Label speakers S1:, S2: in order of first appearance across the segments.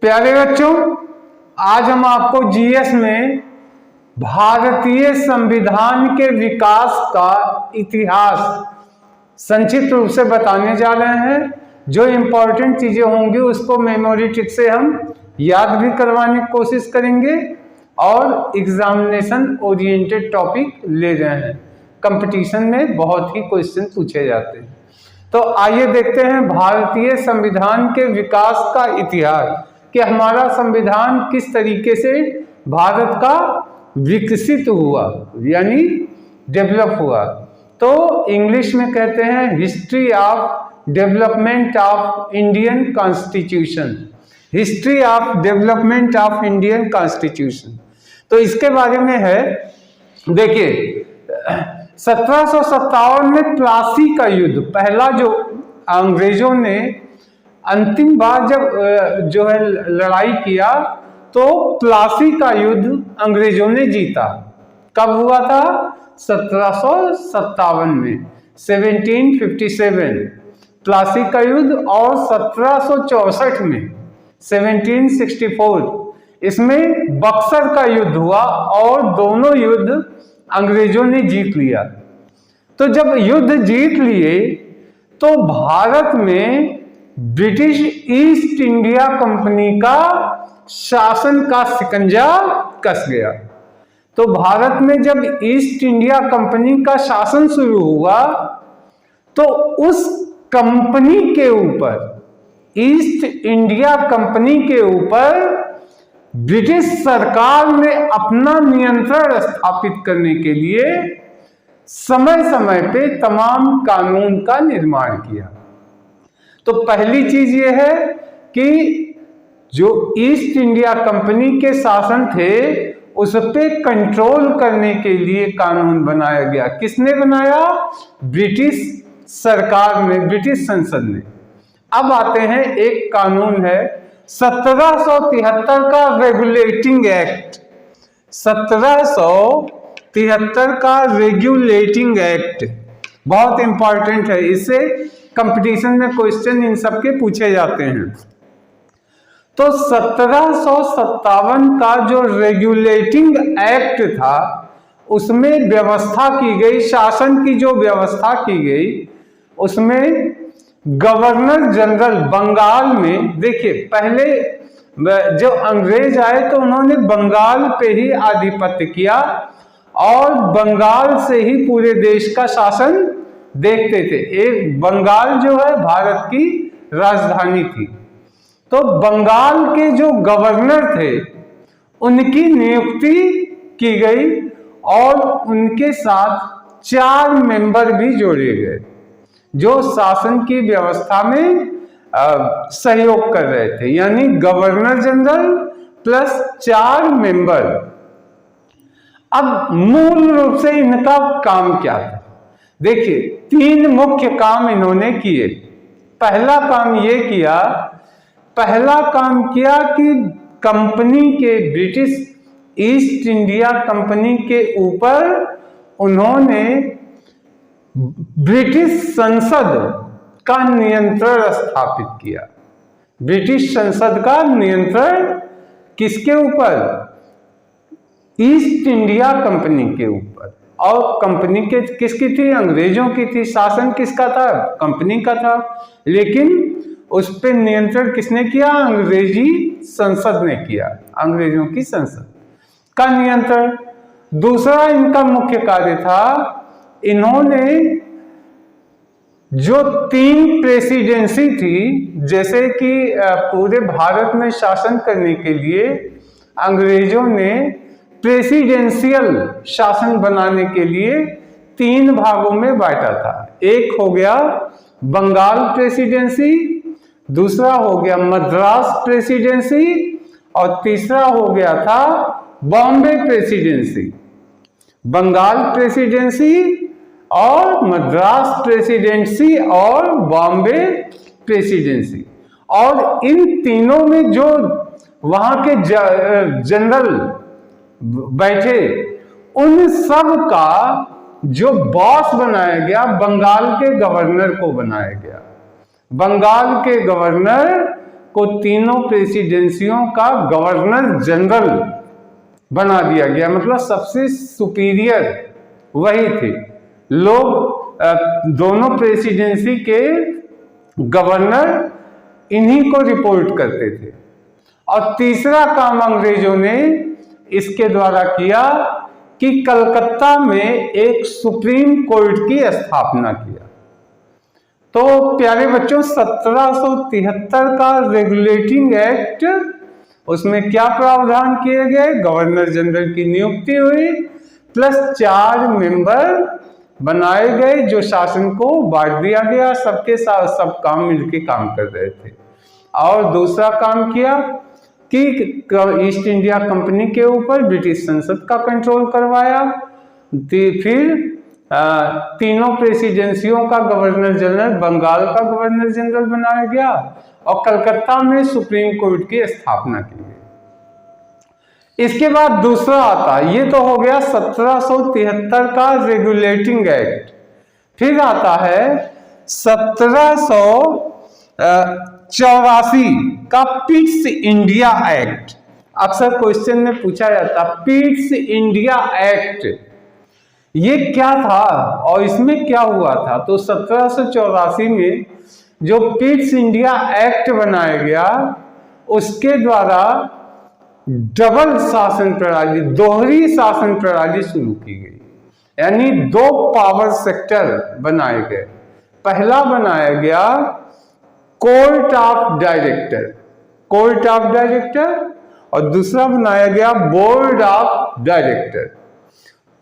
S1: प्यारे बच्चों, आज हम आपको जीएस में भारतीय संविधान के विकास का इतिहास संक्षिप्त रूप से बताने जा रहे हैं। जो इम्पोर्टेंट चीजें होंगी उसको मेमोरी ट्रिक से हम याद भी करवाने की कोशिश करेंगे और एग्जामिनेशन ओरिएंटेड टॉपिक ले रहे हैं। कंपटीशन में बहुत ही क्वेश्चन पूछे जाते हैं। तो आइए देखते हैं भारतीय संविधान के विकास का इतिहास कि हमारा संविधान किस तरीके से भारत का विकसित हुआ, यानी डेवलप हुआ। तो इंग्लिश में कहते हैं history of development of Indian constitution, history of development of Indian constitution. तो इसके बारे में है, देखिए 1757 में प्लासी का युद्ध, पहला जो अंग्रेजों ने अंतिम बार जब जो है लड़ाई किया तो प्लासी का युद्ध अंग्रेजों ने जीता। कब हुआ था? 1757 में, 1757 प्लासी का युद्ध, और 1764 में 1764 इसमें बक्सर का युद्ध हुआ और दोनों युद्ध अंग्रेजों ने जीत लिया। तो जब युद्ध जीत लिए तो भारत में ब्रिटिश ईस्ट इंडिया कंपनी का शासन का शिकंजा कस गया। तो भारत में जब ईस्ट इंडिया कंपनी का शासन शुरू हुआ तो उस कंपनी के ऊपर, ईस्ट इंडिया कंपनी के ऊपर ब्रिटिश सरकार ने अपना नियंत्रण स्थापित करने के लिए समय समय पे तमाम कानून का निर्माण किया। तो पहली चीज ये है कि जो ईस्ट इंडिया कंपनी के शासन थे उस पे कंट्रोल करने के लिए कानून बनाया गया। किसने बनाया? ब्रिटिश सरकार ने, ब्रिटिश संसद ने। अब आते हैं, एक कानून है 1773 का रेगुलेटिंग एक्ट, 1773 का रेगुलेटिंग एक्ट बहुत इंपॉर्टेंट है। इससे कंपटीशन में क्वेश्चन इन सब के पूछे जाते हैं। तो 1757 का जो रेगुलेटिंग एक्ट था उसमें व्यवस्था की गई, शासन की जो व्यवस्था की गई उसमें गवर्नर जनरल बंगाल में, देखिए पहले जब अंग्रेज आए तो उन्होंने बंगाल पे ही आधिपत्य किया और बंगाल से ही पूरे देश का शासन देखते थे। एक बंगाल जो है भारत की राजधानी थी। तो बंगाल के जो गवर्नर थे उनकी नियुक्ति की गई और उनके साथ 4 मेंबर भी जोड़े गए जो शासन की व्यवस्था में सहयोग कर रहे थे, यानी गवर्नर जनरल प्लस 4 मेंबर। अब मूल रूप से इनका काम क्या था? देखिए 3 मुख्य काम इन्होंने किए। पहला काम किया कि कंपनी के, ब्रिटिश ईस्ट इंडिया कंपनी के ऊपर उन्होंने ब्रिटिश संसद का नियंत्रण स्थापित किया। ब्रिटिश संसद का नियंत्रण किसके ऊपर? ईस्ट इंडिया कंपनी के ऊपर। और कंपनी के किसकी थी? अंग्रेजों की थी। शासन किसका था? कंपनी का था। लेकिन उस पर नियंत्रण किसने किया? अंग्रेजी संसद ने किया, अंग्रेजों की संसद का नियंत्रण। दूसरा इनका मुख्य कार्य था, इन्होंने जो 3 प्रेसिडेंसी थी, जैसे कि पूरे भारत में शासन करने के लिए अंग्रेजों ने प्रेसिडेंशियल शासन बनाने के लिए 3 भागों में बांटा था। एक हो गया बंगाल प्रेसिडेंसी, दूसरा हो गया मद्रास प्रेसिडेंसी और तीसरा हो गया था बॉम्बे प्रेसिडेंसी। बंगाल प्रेसिडेंसी और मद्रास प्रेसिडेंसी और बॉम्बे प्रेसिडेंसी। और इन तीनों में जो वहां के जनरल बैठे उन सब का जो बॉस बनाया गया, बंगाल के गवर्नर को बनाया गया। बंगाल के गवर्नर को तीनों प्रेसिडेंसियों का गवर्नर जनरल बना दिया गया, मतलब सबसे सुपीरियर वही थे। लोग दोनों प्रेसिडेंसी के गवर्नर इन्हीं को रिपोर्ट करते थे। और तीसरा काम अंग्रेजों ने इसके द्वारा किया कि कलकत्ता में एक सुप्रीम कोर्ट की स्थापना किया। तो प्यारे बच्चों, 1773 का रेगुलेटिंग एक्ट, उसमें क्या प्रावधान किए गए? गवर्नर जनरल की नियुक्ति हुई, प्लस 4 मेंबर बनाए गए जो शासन को बांट दिया गया, सबके साथ सब काम मिलके काम कर रहे थे। और दूसरा काम किया कि ईस्ट इंडिया कंपनी के ऊपर ब्रिटिश संसद का कंट्रोल करवाया। फिर तीनों प्रेसिडेंसियों का गवर्नर जनरल बंगाल का गवर्नर जनरल बनाया गया और कलकत्ता में सुप्रीम कोर्ट की स्थापना की गई। इसके बाद दूसरा आता, ये तो हो गया 1773 का रेगुलेटिंग एक्ट। फिर आता है 1784 का पिट्स इंडिया एक्ट। अक्सर क्वेश्चन में पूछा जाता पिट्स इंडिया एक्ट ये क्या था और इसमें क्या हुआ था? तो 1784 में जो पिट्स इंडिया एक्ट बनाया गया, उसके द्वारा डबल शासन प्रणाली, दोहरी शासन प्रणाली शुरू की गई, यानी 2 पावर सेक्टर बनाए गए। पहला बनाया गया court of director, court of director, और दूसरा बनाया गया board of director.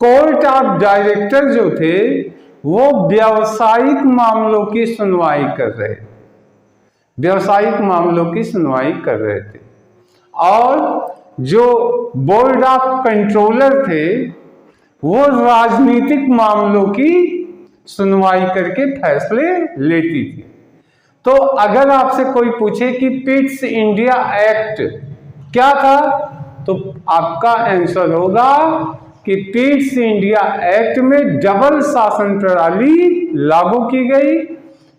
S1: Court of director जो थे वो व्यावसायिक मामलों की सुनवाई कर रहे थे, व्यावसायिक मामलों की सुनवाई कर रहे थे। और जो बोर्ड ऑफ कंट्रोलर थे वो राजनीतिक मामलों की सुनवाई करके फैसले लेती थी। तो अगर आपसे कोई पूछे कि पिट्स इंडिया एक्ट क्या था, तो आपका आंसर होगा कि पिट्स इंडिया एक्ट में डबल शासन प्रणाली लागू की गई।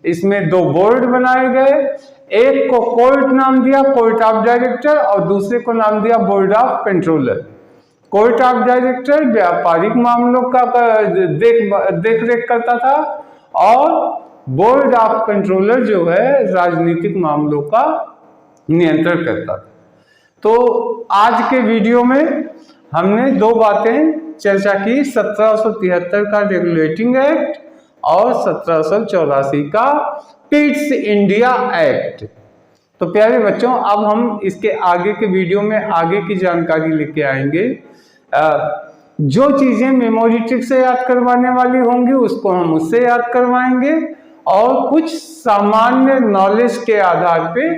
S1: इसमें 2 बोर्ड बनाए गए, एक को कोर्ट नाम दिया, कोर्ट ऑफ डायरेक्टर, और दूसरे को नाम दिया board of controller. Court of director व्यापारिक मामलों का देख रेख करता था और बोर्ड ऑफ कंट्रोलर जो है राजनीतिक मामलों का नियंत्रण करता था। तो आज के वीडियो में हमने 2 बातें चर्चा की, 1773 का रेगुलेटिंग एक्ट और 1784 का पिट्स इंडिया एक्ट। तो प्यारे बच्चों, अब हम इसके आगे के वीडियो में आगे की जानकारी लेके आएंगे। जो चीजें मेमोरी ट्रिक से याद करवाने वाली होंगी उसको हम उससे याद करवाएंगे, और कुछ सामान्य नॉलेज के आधार पे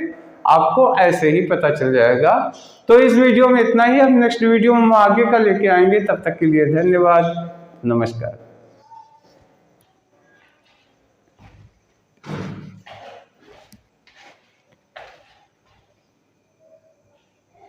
S1: आपको ऐसे ही पता चल जाएगा। तो इस वीडियो में इतना ही, अब नेक्स्ट वीडियो में हम आगे का लेके आएंगे। तब तक के लिए धन्यवाद, नमस्कार।